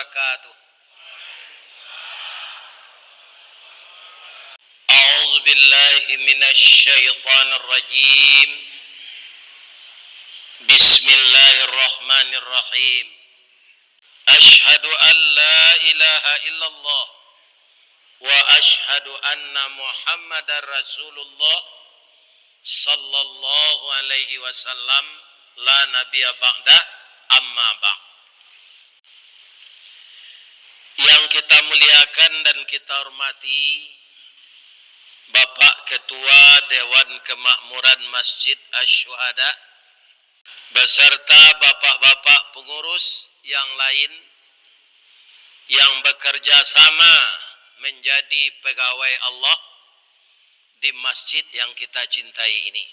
wabarakatuh. A'udzu billahi minasy syaithanir rajim. Bismillahirrahmanirrahim. Asyhadu an la ilaha illallah wa asyhadu anna Muhammadar Rasulullah sallallahu alaihi wasallam la nabiyya ba'da amma ba'd. Yang kita muliakan dan kita hormati Bapak Ketua Dewan Kemakmuran Masjid Asy-Syuhada beserta bapak-bapak pengurus yang lain yang bekerja sama menjadi pegawai Allah di masjid yang kita cintai ini.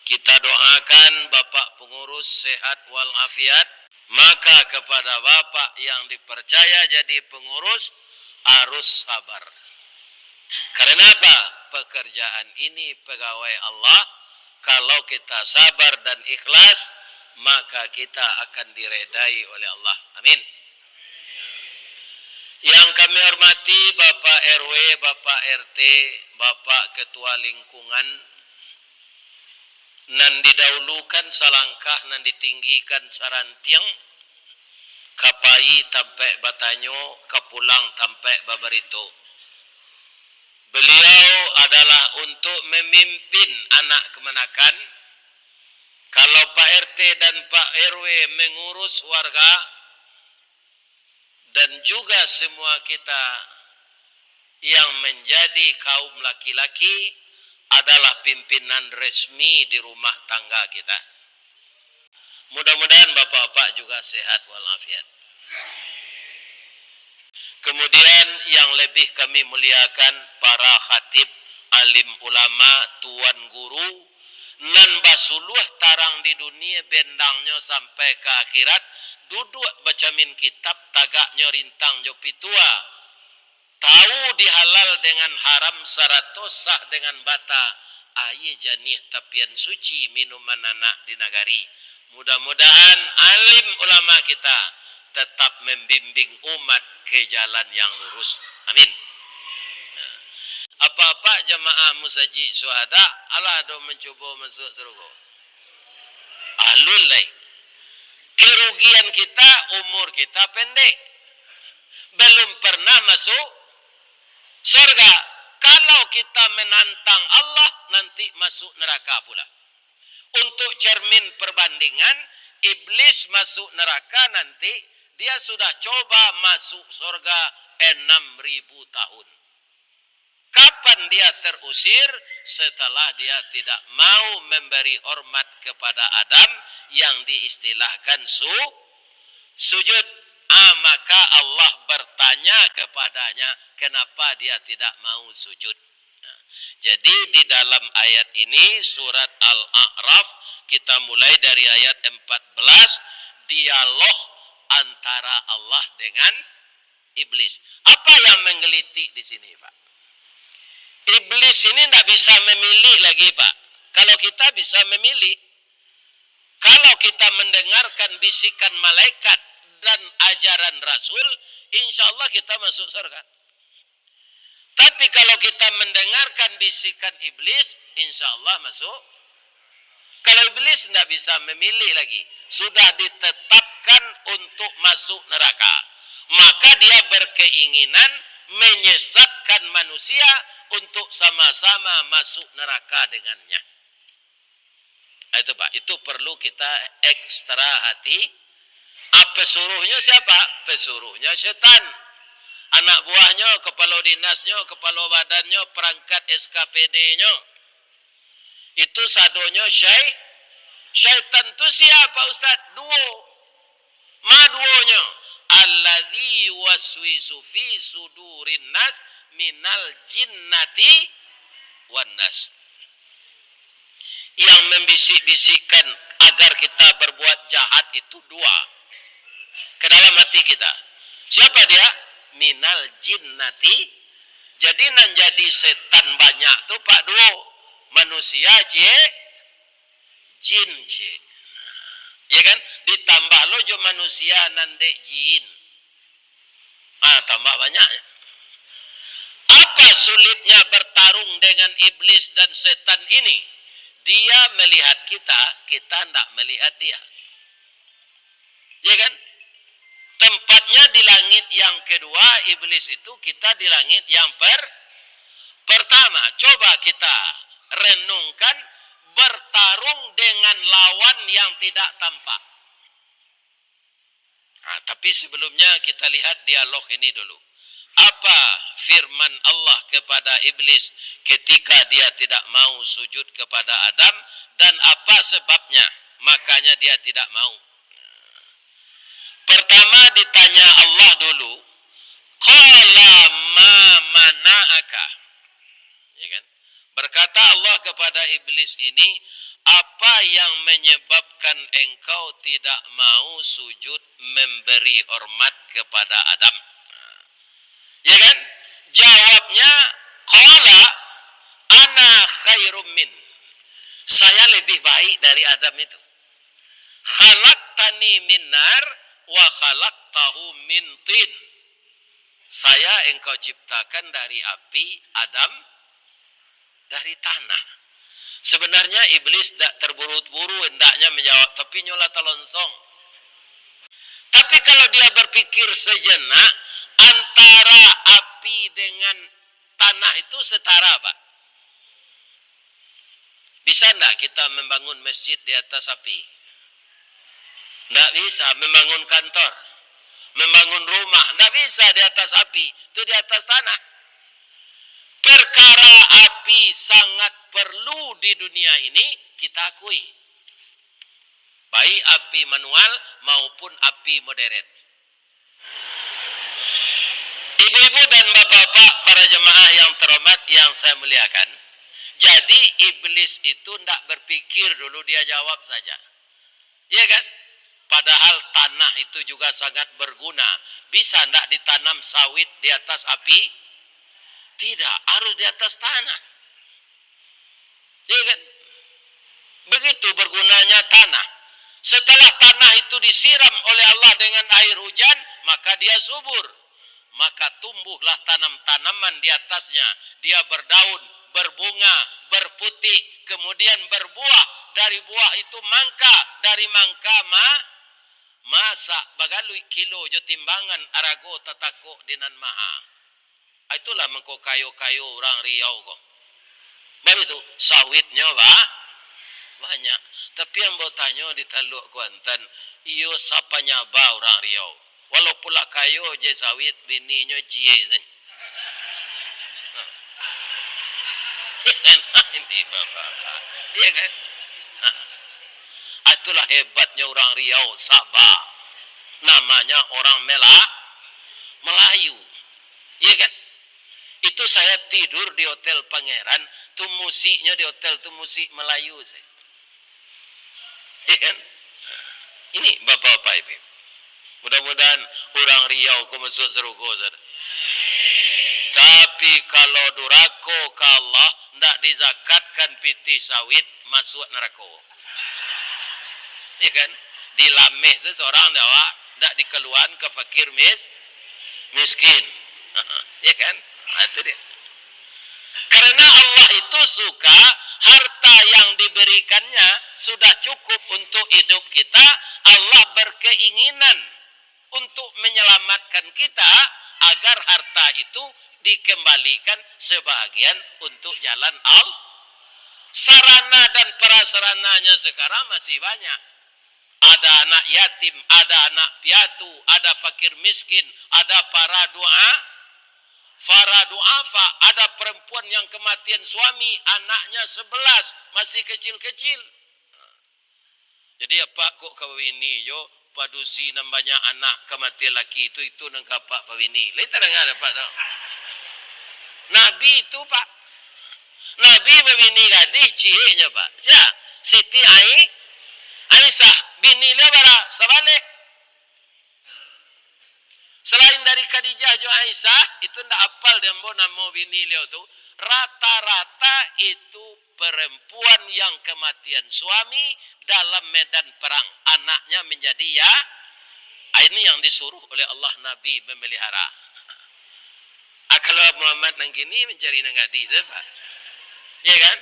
Kita doakan Bapak pengurus sehat walafiat, maka kepada Bapak yang dipercaya jadi pengurus harus sabar. Karena apa? Pekerjaan ini pegawai Allah. Kalau kita sabar dan ikhlas, maka kita akan diredai oleh Allah. Amin. Yang kami hormati Bapak RW, Bapak RT, Bapak Ketua Lingkungan, nan didahulukan salangkah, nan ditinggikan sarantiang, kapai tampai batanyo, kapulang tampai babarito. Beliau adalah untuk memimpin anak kemenakan. Kalau Pak RT dan Pak RW mengurus warga, dan juga semua kita yang menjadi kaum laki-laki adalah pimpinan resmi di rumah tangga kita. Mudah-mudahan bapak-bapak juga sehat walafiat. Kemudian yang lebih kami muliakan para khatib, alim ulama, tuan guru, nan basuluh tarang di dunia bendangnya sampai ke akhirat, duduk bacamin kitab tagaknya rintang jopi tua, tahu dihalal dengan haram saratos sah dengan bata, aye janih tapian suci minuman anak di nagari. Mudah-mudahan alim ulama kita tetap membimbing umat ke jalan yang lurus. Amin. Apa-apa jamaah musaji syuhada Allah do mencoba masuk surga. Ahlul lain. Kerugian kita, umur kita pendek. Belum pernah masuk surga. Kalau kita menantang Allah, nanti masuk neraka pula. Untuk cermin perbandingan, iblis masuk neraka nanti, dia sudah coba masuk surga 6.000 tahun. Kapan dia terusir? Setelah dia tidak mau memberi hormat kepada Adam yang diistilahkan sujud. Maka Allah bertanya kepadanya, kenapa dia tidak mau sujud? Jadi di dalam ayat ini surat Al-A'raf, kita mulai dari ayat 14, dialog antara Allah dengan iblis. Apa yang menggelitik di sini, Pak? Iblis ini tidak bisa memilih lagi, Pak. Kalau kita bisa memilih, kalau kita mendengarkan bisikan malaikat dan ajaran Rasul, insya Allah kita masuk surga. Tapi kalau kita mendengarkan bisikan iblis, insya Allah masuk. Kalau iblis tidak bisa memilih lagi, sudah ditetapkan untuk masuk neraka, maka dia berkeinginan menyesatkan manusia untuk sama-sama masuk neraka dengannya. Itu Pak, itu perlu kita ekstra hati. Pesuruhnya siapa? Pesuruhnya setan. Anak buahnya, kepala dinasnya, kepala badannya, perangkat SKPD-nya. Itu sadonya syaitan itu siapa Ustaz? Duo. Duonya. Alladzi waswisu fi sudurin nas minal jinnati wan nas. Yang membisik-bisikkan agar kita berbuat jahat itu dua ke dalam hati kita. Siapa dia? Minal jinnati. Jadi nan jadi setan banyak tuh Pak Duo. Manusia jin. Ya kan? Ditambah lo jo manusia nan dek jin. tambah banyaknya. Apa sulitnya bertarung dengan iblis dan setan ini? Dia melihat kita, kita tidak melihat dia. Ya kan? Tempatnya di langit yang kedua, iblis itu, kita di langit yang pertama. Coba kita renungkan, bertarung dengan lawan yang tidak tampak. Nah, tapi sebelumnya kita lihat dialog ini dulu. Apa firman Allah kepada iblis ketika dia tidak mau sujud kepada Adam, dan apa sebabnya makanya dia tidak mau? Pertama ditanya Allah dulu, qala ma mana'aka. Ya kan? Berkata Allah kepada iblis ini, apa yang menyebabkan engkau tidak mau sujud memberi hormat kepada Adam? Ya kan? Jawabnya, qala ana khairum min. Saya lebih baik dari Adam itu. Khalaqtani min nar wa khalaqtahu min tin. Saya engkau ciptakan dari api, Adam dari tanah. Sebenarnya iblis tidak terburu-buru hendaknya menjawab, tapi nyola telonsong. Tapi kalau dia berpikir sejenak, antara api dengan tanah itu setara, Pak. Bisa enggak kita membangun masjid di atas api? Enggak bisa. Membangun kantor, membangun rumah, enggak bisa di atas api. Itu di atas tanah. Perkara api sangat perlu di dunia ini, kita akui. Baik api manual maupun api modern. Ibu-ibu dan bapak-bapak, para jemaah yang terhormat yang saya muliakan. Jadi iblis itu tidak berpikir dulu, dia jawab saja. Iya kan? Padahal tanah itu juga sangat berguna. Bisa tidak ditanam sawit di atas api? Tidak, harus di atas tanah. Iya kan? Begitu bergunanya tanah. Setelah tanah itu disiram oleh Allah dengan air hujan, maka dia subur. Maka tumbuhlah tanam-tanaman di atasnya. Dia berdaun, berbunga, berputih, kemudian berbuah. Dari buah itu mangka, dari mangka masak bagalui kilo jo timbangan arago tatako dinan maha. Itulah mengko kayu-kayu orang Riau kok. Baru itu sawitnya banyak. Tapi yang mau tanya di Teluk Kuantan, iyo sapanya ba orang Riau. Walaupun lah kayu je sawit, bininya cie sen. Ini bapak, dia kan? Itulah hebatnya orang Riau, Sabah. Namanya orang Melayu. Iya kan? Itu saya tidur di Hotel Pangeran, tuh musiknya di hotel tuh musik Melayu saya. Iya kan? Ini bapak-bapak ibu. Mudah-mudahan orang Riau ku masuk surga saudara. Tapi kalau durako ke Allah, ndak dizakatkan piti sawit masuk neraka. Ya kan? Dilameh seseorang dawa, ndak dikeluarkan ke fakir miskin. Ya kan? Nah, itu dia. Karena Allah itu suka harta yang diberikannya sudah cukup untuk hidup kita. Allah berkeinginan untuk menyelamatkan kita agar harta itu dikembalikan sebagian untuk jalan Allah. Sarana dan prasarananya sekarang masih banyak. Ada anak yatim, ada anak piatu, ada fakir miskin, ada para du'afa, ada perempuan yang kematian suami, anaknya 11, masih kecil-kecil. Jadi apa kok kawini yo padusi nambahnya anak kematian laki itu nang kapak pawini. Lain terang ada Pak tau. Nabi itu Pak. Nabi pawini gadis ciheknya Pak. Siapa? Siti Aisyah bini dia bara sabaleh. Selain dari Khadijah jo Aisyah, itu ndak apal dia mau nama bini dia tu. Rata-rata itu perempuan yang kematian suami dalam medan perang. Anaknya menjadi ya. Ini yang disuruh oleh Allah Nabi memelihara. kalau Muhammad nang kini mencari nang gadi sebab. Ya kan?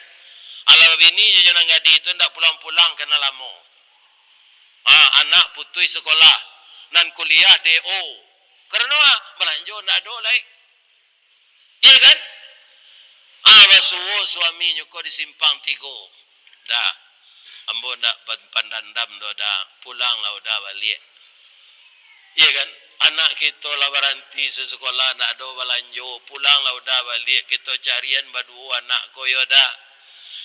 Ala bini je nang gadi itu ndak pulang-pulang kena lamo. Anak putui sekolah nan kuliah DO. Karena belanjo ndak do lai. Ya kan? Basuo suami nyuko di simpang tigo. Dah. Ambo ndak pandandam do dah pulang lah udah balik. Ya kan? Anak kita lah berhenti sekolah nak do balanjo, pulang lah udah balik kita carian badu anak koyo dah.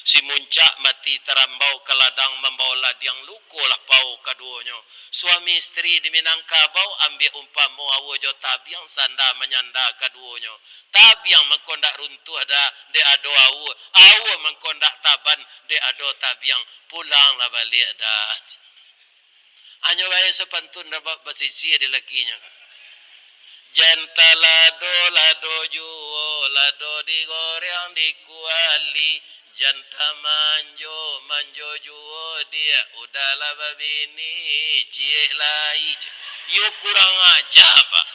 Si muncak mati terambau ke ladang membawa ladang luko lah pau kaduonyo. Suami istri di Minangkabau ambil umpamo awo jo tabiang sanda menyanda kaduonyo. Tabiang mengkondak runtuh dah de ado awo mengkondak taban de ado tabiang pulang lah balik dah. Anyo bae sepantun dapat basisi di lakinya. Janta lado juo lado digoreng dikuali. Janta manjo juo dia udahlah babini cie lai. Yo kurang aja pak.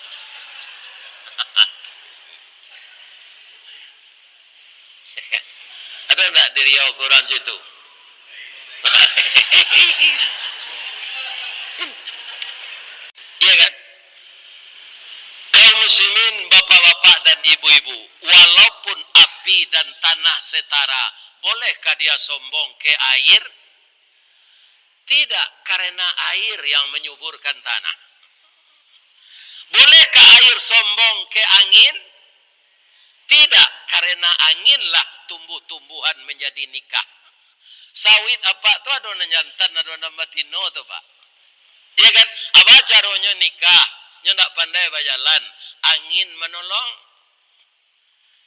Ada enggak di Riau kurang situ? Iya kan? Kaum muslimin, bapak-bapak dan ibu-ibu, walaupun api dan tanah setara, bolehkah dia sombong ke air? Tidak, karena air yang menyuburkan tanah. Bolehkah air sombong ke angin? Tidak, karena anginlah tumbuh-tumbuhan menjadi nikah. Sawit apa tu ada nyantan ada namatino tu pak. Ya kan? Apa caranya nikah? Nyo ndak pandai bajalan, angin menolong.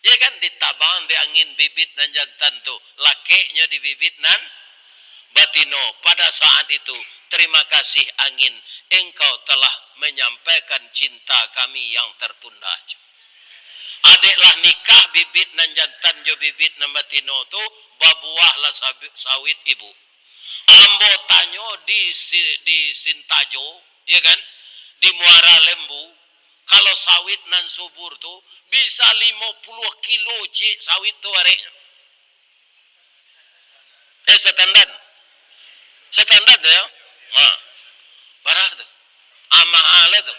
Ya kan? Ditabang di angin bibit dan jantan tu, lakeknya di bibit nan batino. Pada saat itu, terima kasih angin, engkau telah menyampaikan cinta kami yang tertunda. Adiklah nikah bibit nan jantan jo bibit nan batino tu, babuahlah sawit ibu. Ambo tanyo di Sintajo, ya kan? Di Muara Lembu, kalau sawit nan subur tu bisa 50 kilo cik sawit tu areknya. Standar ya. Barah tu. Mahal tu.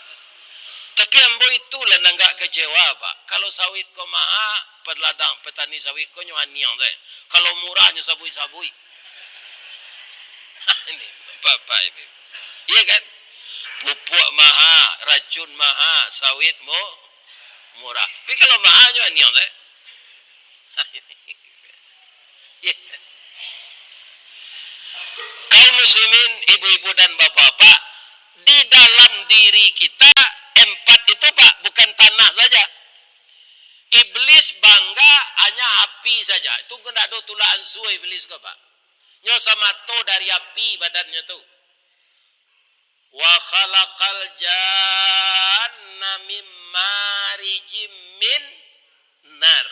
Tapi ambo itulah enggak kecewa pak. Kalau sawit ko mahal, peladang petani sawit ko nyo aniang tu. Kalau murahnya sabui-sabui. Ini bapak ibu. Iya kan? Pupuk mahal, racun mahal, sawit murah. Tapi kalau mahalnya aniang tu. Kaum muslimin, ibu-ibu dan bapak-bapak, di dalam diri kita 4 itu pak, bukan tanah saja. Iblis bangga hanya api saja. Itu kena ada tulaan su iblis ke pak. Nyo sama to dari api badannya tu. Wa khalaqal janna mim marijim min nar.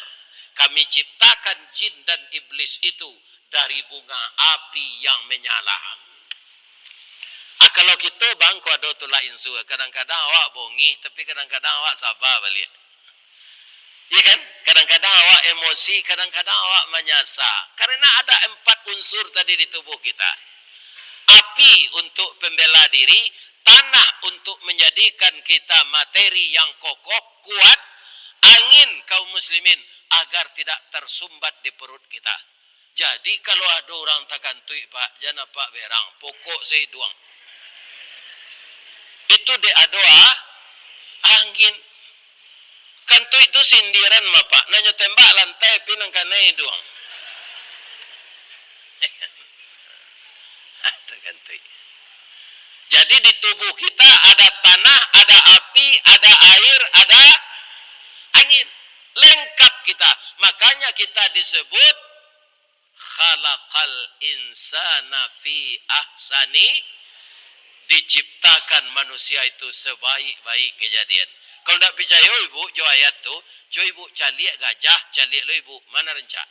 Kami ciptakan jin dan iblis itu dari bunga api yang menyala. Kalau kita bang, kau ada tulah insu, kadang-kadang awak bongi, tapi kadang-kadang awak sabar balik. Ya kan? Kadang-kadang awak emosi, kadang-kadang awak menyasa. Karena ada 4 unsur tadi di tubuh kita. Api untuk pembela diri, tanah untuk menjadikan kita materi yang kokoh, kuat, angin kaum muslimin agar tidak tersumbat di perut kita. Jadi kalau ada orang takantui pak, jangan pak berang, pokok saya duang. Itu dia doa angin. Kantu itu sindiran mah pak. Nanya tembak lantai pinang kanai doang. Tergantung. Jadi di tubuh kita ada tanah, ada api, ada air, ada angin. Lengkap kita. Makanya kita disebut khalaqal insana fi ahsani, diciptakan manusia itu sebaik-baik kejadian. Kalau tak percaya ibu, jo ayat tu, jo ibu caliak gajah, caliak lo ibu, mana rencak?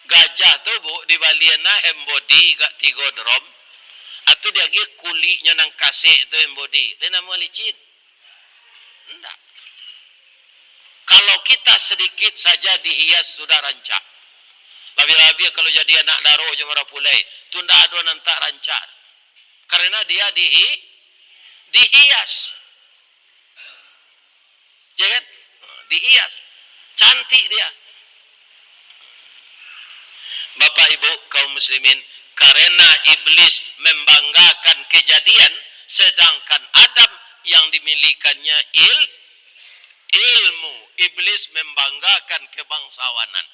Gajah tu bu, di baliana hembodi gak 3 drom, Atau dia kulitnya nang kasih itu yang body. Dia nama licin. Enggak. Kalau kita sedikit saja dihias sudah rancak. Lebih-lebih kalau jadi anak daro je marah pulai, tu ndak ada nantak rancak. Karena dia dihias. Ya kan? Dihias. Cantik dia. Bapak Ibu kaum muslimin, karena iblis membanggakan kejadian, sedangkan Adam yang dimilikannya ilmu. Iblis membanggakan kebangsawanan.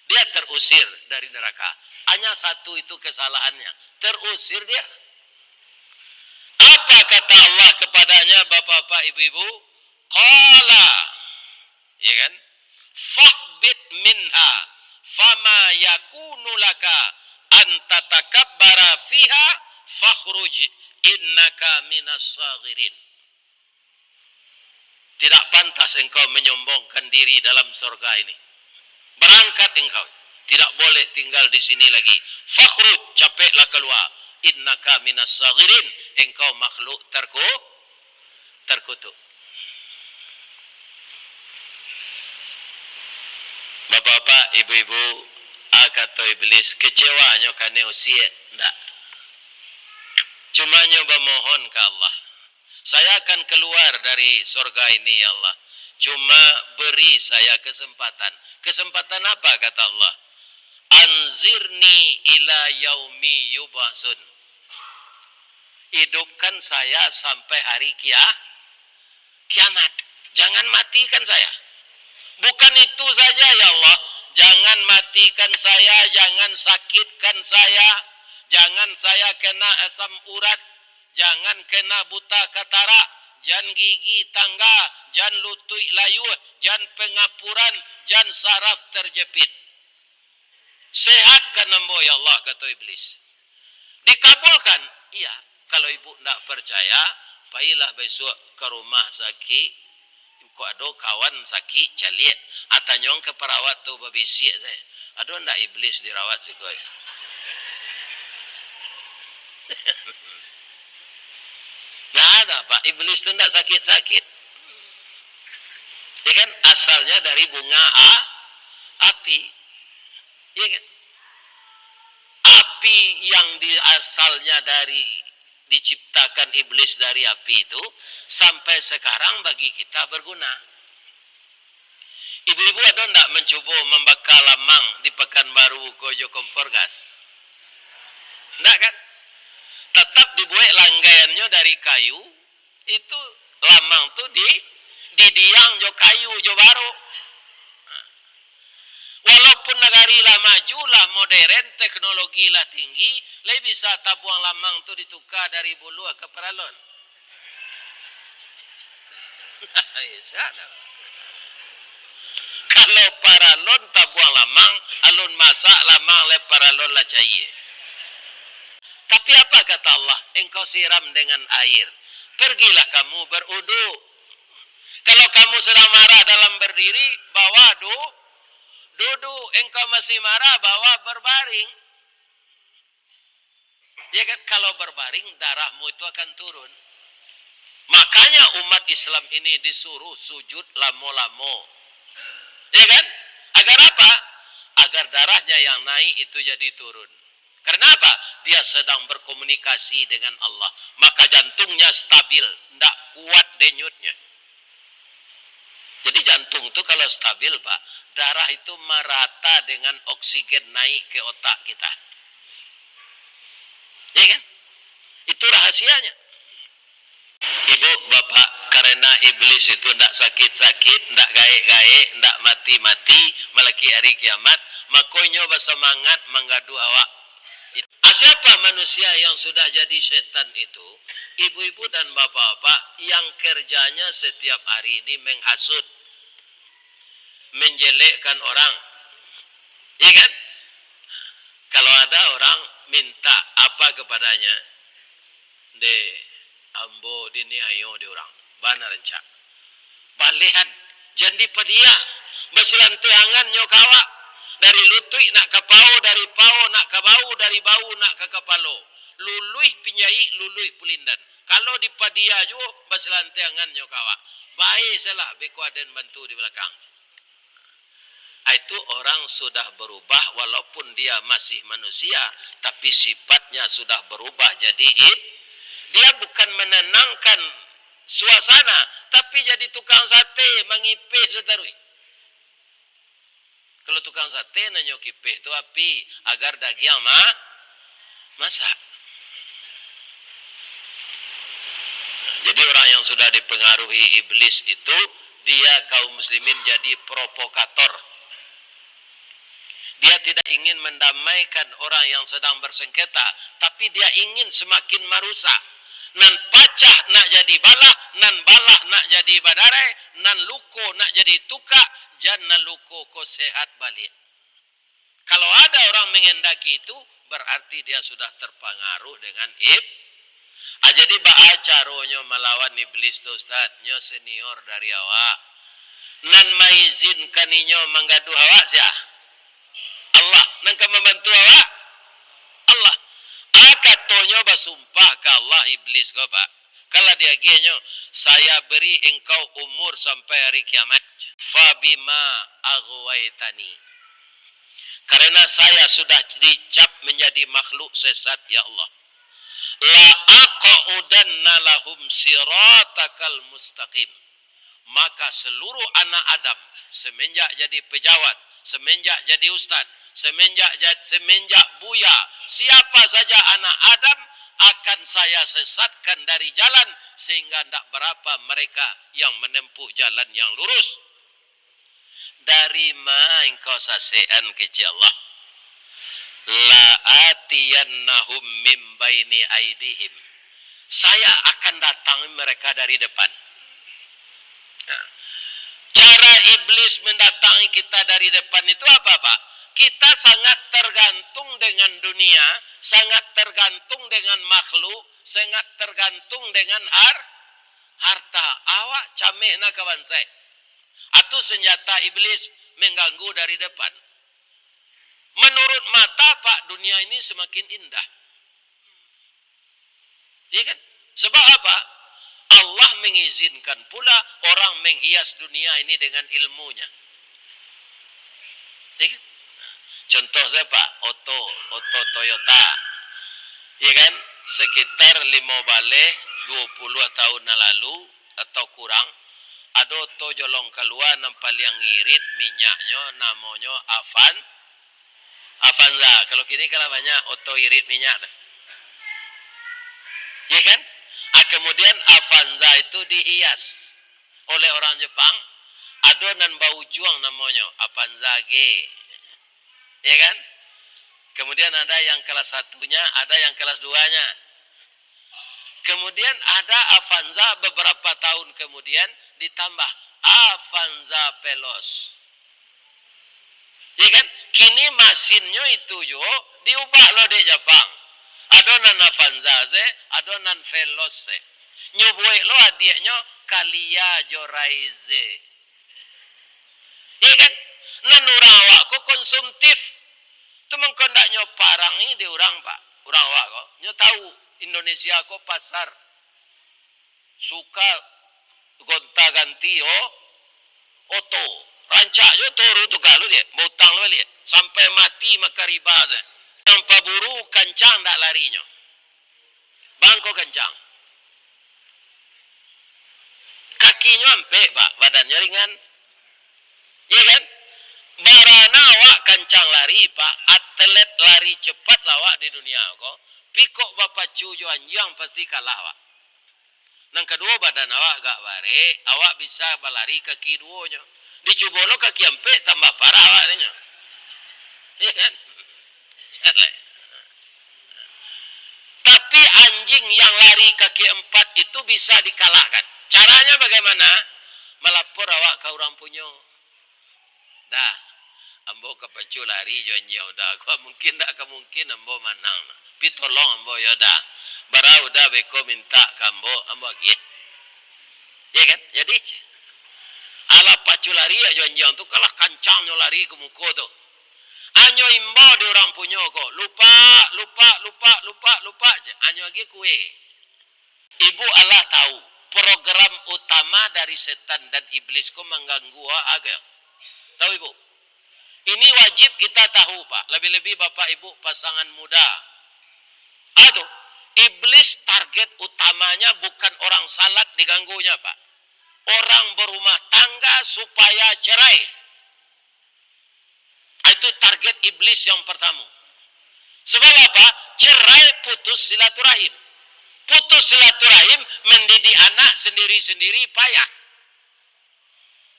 Dia terusir dari neraka. Hanya satu itu kesalahannya. Terusir dia. Apa kata Allah kepadanya, bapak-bapak, ibu-ibu? Qala. Ya kan? Fahbit minha. Fama yakunu laka an tatakabbara fiha fakhruj innaka minas saghirin. Tidak pantas engkau menyombongkan diri dalam surga ini. Berangkat engkau. Tidak boleh tinggal di sini lagi. Fakhruj, capeklah keluar. Innaka minas saghirin. Engkau makhluk terkutuk. Bapak-bapak, ibu-ibu, kata iblis, kecewanya karena usia. Tidak. Cuma nyoba mohon ke Allah. Saya akan keluar dari surga ini ya Allah. Cuma beri saya kesempatan. Kesempatan apa kata Allah? Anzirni ila yaumi yub'atsun. Hidupkan saya sampai hari kiamat. Jangan matikan saya. Bukan itu saja ya Allah. Jangan matikan saya, jangan sakitkan saya. Jangan saya kena asam urat. Jangan kena buta katarak. Jangan gigi tangga. Jangan lutut layuh. Jangan pengapuran. Jangan saraf terjepit. Sehatkan ambo ya Allah, kata iblis. Dikabulkan? Iya. Kalau ibu tidak percaya, pailah besok ke rumah sakit. Kok ada kawan sakit caliak. Atanyong ke perawat tu babisiak saya. Ada ndak iblis dirawat sih koi? Nggak ada Pak. Iblis tu ndak sakit-sakit. Ya kan? Asalnya dari bunga api. Ya kan? Api yang asalnya dari diciptakan iblis dari api itu sampai sekarang bagi kita berguna. Ibu-ibu ada enggak mencoba membakar lamang di Pekanbaru Kojo kompor gas? Enggak kan? Tetap dibuat langgaiannya dari kayu. Itu lamang tuh di diang jo kayu jo baru. Walaupun negari lah maju lah modern, teknologi lah tinggi, lebih bisa tabuang lamang tu ditukar dari bulu ke paralon. Kalau paralon tabuang lamang, alun masak lamang le paralon lah cair. Tapi apa kata Allah? Engkau siram dengan air. Pergilah kamu berudu. Kalau kamu sedang marah dalam berdiri, bawa duduk, engkau masih marah, bawa berbaring. Ya kan, kalau berbaring darahmu itu akan turun. Makanya umat Islam ini disuruh sujud lamo-lamo. Ya kan? Agar apa? Agar darahnya yang naik itu jadi turun. Kenapa? Dia sedang berkomunikasi dengan Allah. Maka jantungnya stabil, tidak kuat denyutnya. Jadi jantung itu kalau stabil Pak, darah itu merata dengan oksigen naik ke otak kita. Ya kan? Itu rahasianya. Ibu, bapak, karena iblis itu tidak sakit-sakit, tidak gaik-gaik, tidak mati-mati, melaki hari kiamat, makanya bersemangat menggadu awak. Siapa manusia yang sudah jadi setan itu? Ibu-ibu dan bapak-bapak yang kerjanya setiap hari ini menghasut, menjelekkan orang. Ya kan? Kalau ada orang minta apa kepadanya, de ambo dini ayo di orang, bana rencak. Balehan, jadi pedia, berselantiangan nyokawa. Dari lutut nak ke pau, dari pau nak ke bau, dari bau nak ke kepalo. luluih pinyai, luluih pulindan. Kalau di padia juga, baselantiangan nyo kawa. Baik salah, beko aden bantu di belakang. Itu orang sudah berubah walaupun dia masih manusia, tapi sifatnya sudah berubah jadi dia bukan menenangkan suasana, tapi jadi tukang sate, mengipih seterui. Kalau tukang sate nanyo kipih itu api agar daging masak. Jadi orang yang sudah dipengaruhi iblis itu, dia kaum muslimin jadi provokator. Dia tidak ingin mendamaikan orang yang sedang bersengketa, tapi dia ingin semakin merusak. Nan pacah nak jadi balah, nan balah nak jadi badarai, nan luko nak jadi tuka, jangan luko ko sehat balik. Kalau ada orang mengendaki itu, berarti dia sudah terpengaruh dengan jadi baacaronyo melawan iblis tu Ustaz, nyo senior dari awak. Nan maizinkan inyo menggaduh awak sia. Allah nang ka membantu awak. Allah. Akatonyo basumpah ke Allah iblis ko Pak. Kalau dia ginyo, saya beri engkau umur sampai hari kiamat. Fabima aghwaitani. Karena saya sudah dicap menjadi makhluk sesat ya Allah. La aqudanna lahum siratakal mustaqim. Maka seluruh anak Adam semenjak jadi pejabat, semenjak jadi ustaz, semenjak buya, siapa saja anak Adam akan saya sesatkan dari jalan sehingga tidak berapa mereka yang menempuh jalan yang lurus. Dari ma engkau sasean kecil Allah. La atiyannahum min baini aidihim. Saya akan datangi mereka dari depan. Nah, cara iblis mendatangi kita dari depan itu apa Pak? Kita sangat tergantung dengan dunia, sangat tergantung dengan makhluk, sangat tergantung dengan harta. Awak cameh na kawan saya. Atau senjata iblis mengganggu dari depan. Menurut mata Pak, dunia ini semakin indah. Iya kan? Sebab apa? Allah mengizinkan pula orang menghias dunia ini dengan ilmunya. Iya kan? Contoh saya Pak, Oto Toyota. Iya kan? Sekitar 20 tahun lalu atau kurang, ada Oto jolong keluar yang paling ngirit minyaknya, namanya Avanza. Kalau kini kalau banyak Oto irit minyak. Iya kan? Kemudian Avanza itu dihias oleh orang Jepang. Adonan bau juang namanya Avanza G. Ya kan? Kemudian ada yang kelas satunya, ada yang kelas duanya. Kemudian ada Avanza beberapa tahun kemudian ditambah Avanza Pelos. Ya kan? Kini mesinnya itu jo diubah loh di Jepang. Adonan Avanza se, adonan Veloz se. Nyubuh lo adiknya Kalia Joraize. Ya kan? Nanurawa ko konsumtif. Tu mengkondaknya parang ini di orang Pak. Orang awak kok. Nyo tahu Indonesia kok pasar. Suka gonta ganti oto. Rancak jo turu tu kalau dia. Butang lo lihat. Sampai mati maka riba se. Tanpa buru kencang tak larinya. Bangko kencang. Kakinya ampe Pak. Badannya ringan. Ya kan? Barana awak kencang lari Pak. Atlet lari cepat lawak di dunia kok. Pikok bapak cujo anjang pasti kalah Pak. Nang kedua badan awak gak bare. Awak bisa berlari kaki duonya. Dicoba lo kaki ampe tambah parah awaknya. Ya kan? Tapi anjing yang lari kaki empat itu bisa dikalahkan. Caranya bagaimana? Melapor awak ke orang punya. Dah, ambo kepacu lari jonyo dah. Gua mungkin tak kemungkin ambo manang. Pi tolong ambo ya dah. Barau dah beko minta kambo ambo lagi. Ya kan? Jadi ala pacu lari ya jonyo tu kalah kancangnya lari ke muka tu. Anyo imbo di orang punyo ko. Lupa je. Anyo lagi kue. Ibu Allah tahu program utama dari setan dan iblis ko mengganggu agak. Tahu ibu? Ini wajib kita tahu pak. Lebih-lebih bapak ibu pasangan muda. Aduh, iblis target utamanya bukan orang salat diganggunya pak. Orang berumah tangga supaya cerai. Itu target iblis yang pertama. Sebab apa? Cerai putus silaturahim. Putus silaturahim mendidik anak sendiri-sendiri payah.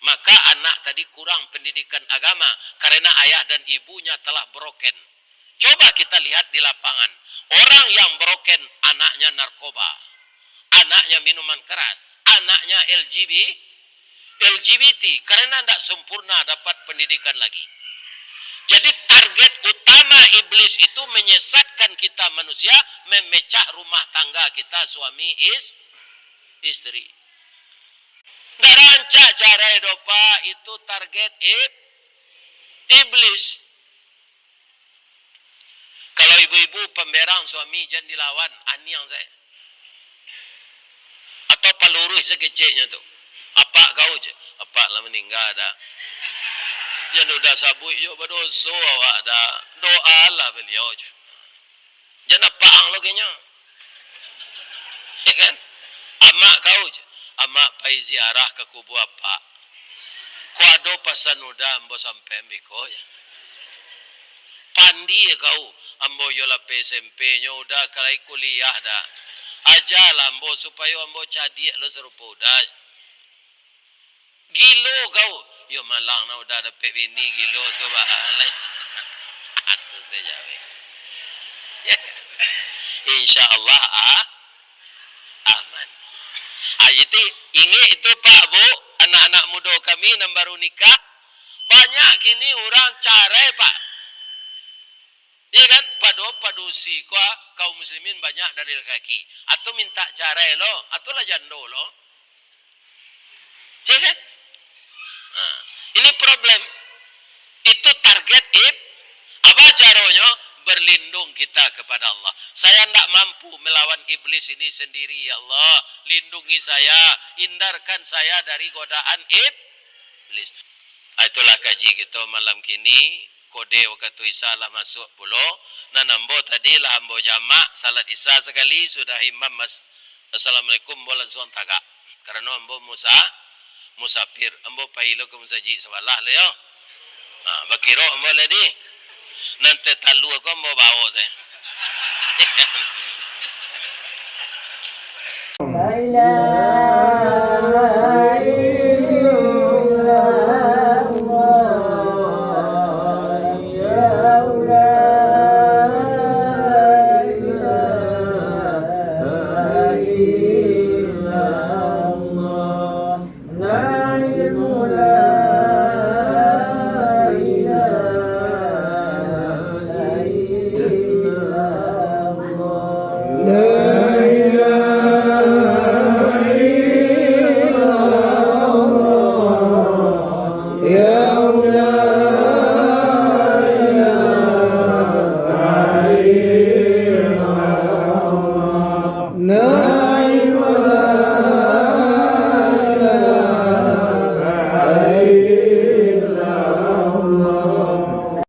Maka anak tadi kurang pendidikan agama karena ayah dan ibunya telah broken. Coba kita lihat di lapangan. Orang yang broken anaknya narkoba. Anaknya minuman keras. Anaknya LGBT karena tidak sempurna dapat pendidikan lagi. Jadi target utama iblis itu menyesatkan kita manusia, memecah rumah tangga kita suami istri. Darancak cara dopa itu target iblis. Kalau ibu-ibu pemberang suami jangan dilawan, aniang saya. Atau palurus sekecilnya tu. Apa kau je? Apa lah meninggal dah. Jangan udah sabuk yo berdosa awak dah. Doa lah beliau je. Jangan paang lo kenya. Ya kan? Amak kau je. Amak pai ziarah ke kubu apa. Kuado pasan udah ambo sampai miko ya. Pandi kau ambo yo la SMP nyo udah kalai kuliah dah. Ajalah ambo supaya ambo cadi lo serupa udah. Gilo kau. Yo malang na udah dapat bini gilo tu ba. Itu saja. InsyaAllah aman. Jadi ingat itu Pak Bu, anak-anak muda kami yang baru nikah. Banyak kini orang carai Pak. Iya kan? Padusi kaum muslimin banyak dari laki. Atau minta carai lo, atau lah jando lo. Iya kan? Nah, ini problem. Itu target apa caranya? Berlindung kita kepada Allah. Saya tidak mampu melawan iblis ini sendiri. Ya Allah, lindungi saya, hindarkan saya dari godaan iblis. Itulah kaji kita malam kini. Kode waktu isya lah masuk pulau. Nah nambo tadi lah ambo jamak salat isya sekali sudah imam Assalamualaikum bolan suang tagak. Karena ambo musafir. Ambo pailo ke musaji sebalah le yo. Nah, bakiro ambo ledi. Nanti talu aku ambo bawa saya. La ilaha